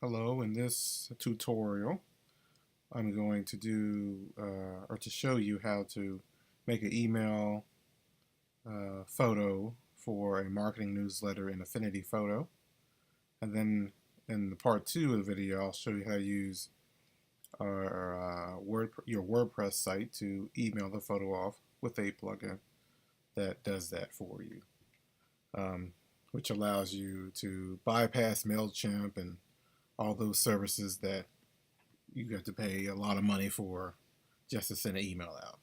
Hello, in this tutorial, I'm going to do or to show you how to make an email photo for a marketing newsletter in Affinity Photo. And then in the part two of the video, I'll show you how to use your WordPress site to email the photo off with a plugin that does that for you, which allows you to bypass MailChimp and all those services that you got to pay a lot of money for just to send an email out.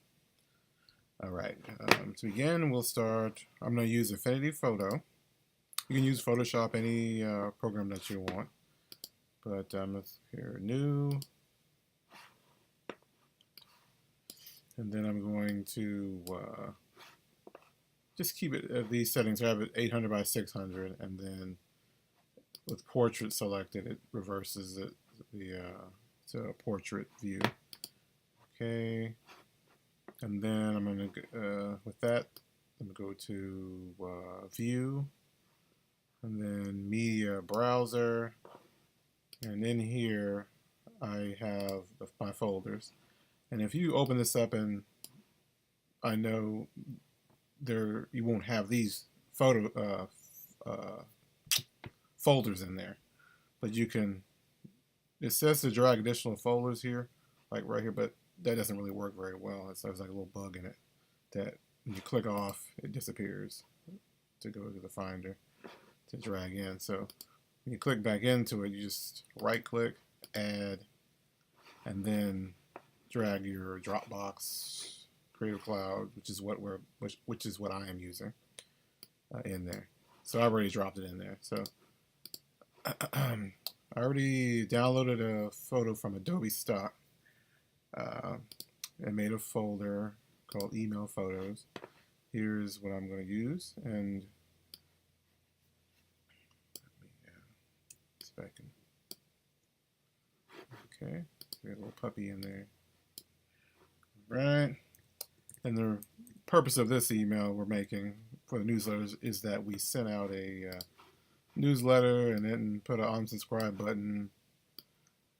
All right, to begin, we'll start. I'm going to use Affinity Photo. You can use Photoshop, any program that you want, but let's here, new, and then I'm going to just keep it at these settings. I have it 800 by 600, and then with portrait selected, it reverses it to a portrait view. Okay. And then I'm going to, with that, I'm going to go to View, and then Media Browser, and in here I have my folders. And if you open this up, and I know you won't have these folders in there, but you can. It says to drag additional folders here, like right here, but that doesn't really work very well. It's like a little bug in it that when you click off, it disappears to go to the Finder to drag in. So when you click back into it, you just right click, add, and then drag your Dropbox Creative Cloud, which is what I am using in there. So I've already dropped it in there. So I already downloaded a photo from Adobe stock. I made a folder called Email Photos. Here's what I'm going to use, and second. Okay, got a little puppy in there. Right, and the purpose of this email we're making for the newsletters is that we send out a newsletter and then put an unsubscribe button,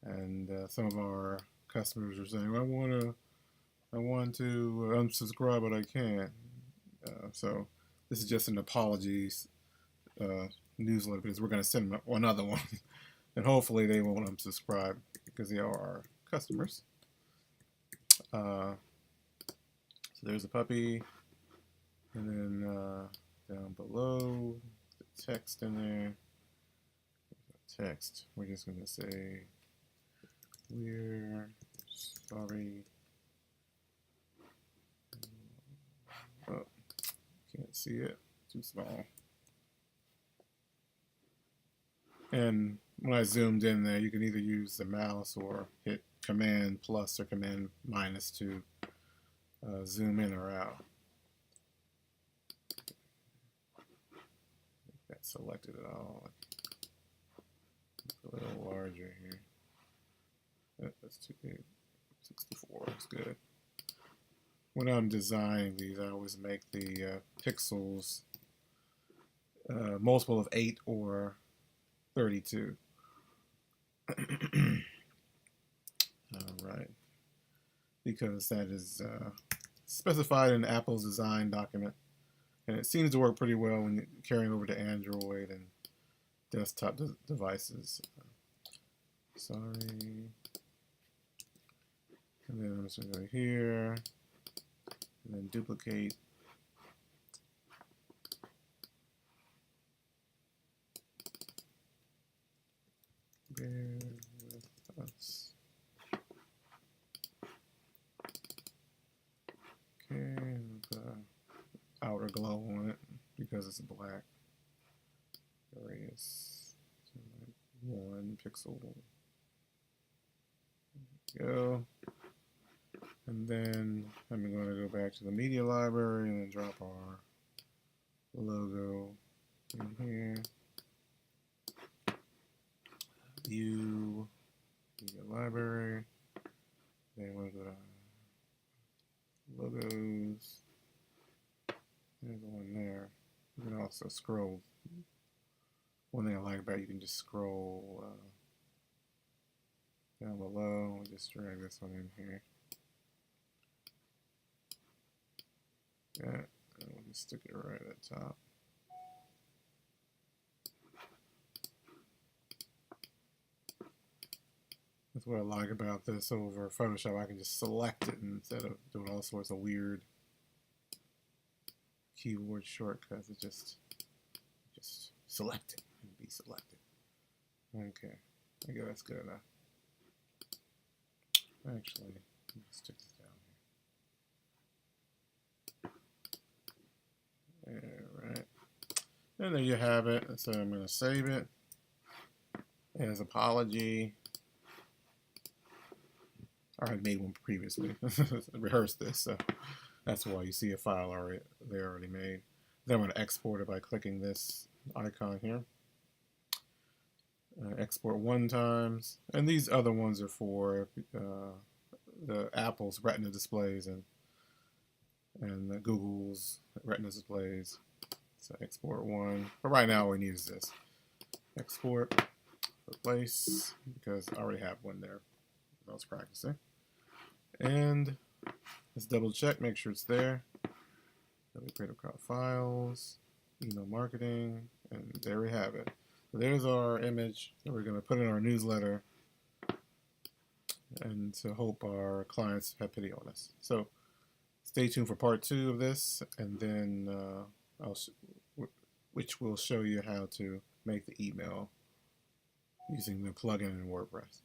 and some of our customers are saying, I want to unsubscribe, but I can't. So this is just an apologies newsletter because we're going to send them another one, and hopefully they won't unsubscribe because they are our customers. So there's a puppy, and then down below, the text in there. Text. We're just going to say, we're sorry. Oh, can't see it. Too small. And when I zoomed in there, you can either use the mouse or hit Command plus or Command minus to zoom in or out. That's selected at all. A little larger here. That's too big. 64 is good. When I'm designing these, I always make the pixels multiple of 8 or 32. Alright. Because that is specified in Apple's design document. And it seems to work pretty well when you're carrying over to Android and desktop devices. Sorry. And then I'm just going to go here. And then duplicate. Bear with us. Okay, and outer glow on it because it's black. Radius 1 pixel. There we go. And then I'm going to go back to the media library and then drop our logo in here. View, media library. Then we're going to go to logos. There's one there. You can also scroll. One thing I like about it, you can just scroll down below. We'll just drag this one in here. Yeah, and we'll just stick it right at the top. That's what I like about this over Photoshop. I can just select it instead of doing all sorts of weird keyboard shortcuts. It just select it and be selected. Okay, I guess that's good enough. Actually, let's stick this down here. Alright. And there you have it. So I'm going to save it as apology. I had made one previously. Rehearsed this, so that's why you see a file already made. Then I'm going to export it by clicking this icon here. Export 1 times, and these other ones are for the Apple's Retina displays and the Google's Retina displays. So export 1. But right now all we need is this. Export, replace, because I already have one there I was practicing. And let's double check, make sure it's there. Creative Cloud Files, email marketing, and there we have it. So there's our image that we're going to put in our newsletter, and to hope our clients have pity on us. So stay tuned for part 2 of this, and then which will show you how to make the email using the plugin in WordPress.